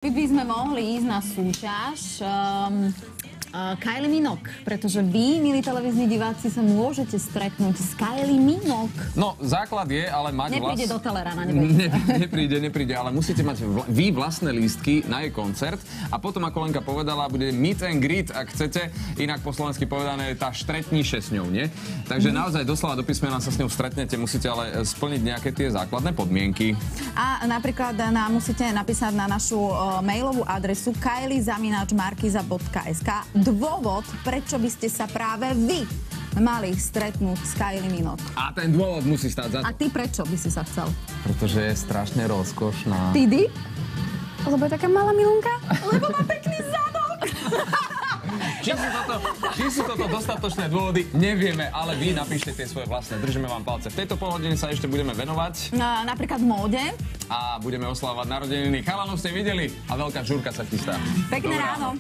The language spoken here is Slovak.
My by sme mohli ísť na súťaž Kylie Minogue, pretože vy, milí televízni diváci, sa môžete stretnúť s Kylie Minogue. No, základ je, ale mať Nepríde do Telerana, nebojte. Nepríde, ale musíte mať vy vlastné lístky na jej koncert a potom, ako Lenka povedala, bude meet and greet, ak chcete, inak po slovensky povedané, tá štretníše s ňou, nie? Takže naozaj doslova do písmena sa s ňou stretnete, musíte ale splniť nejaké tie základné podmienky. A napríklad nám musíte napísať na našu mailovú adresu kylie@markiza.sk dôvod, prečo by ste sa práve vy mali stretnúť s Kylie Minogue. A ten dôvod musí stáť za to. A ty prečo by si sa chcel? Pretože je strašne rozkošná. Ty? Lebo je taká malá milunka? Lebo má pekný zadok. Či sú toto dostatočné dôvody, nevieme, ale vy napíšte tie svoje vlastné. Držíme vám palce. V tejto polhodine sa ešte budeme venovať. Napríklad móde. A budeme oslavovať narodeniny. Chalanov ste videli a veľká žúrka sa chystá. Pekné ráno.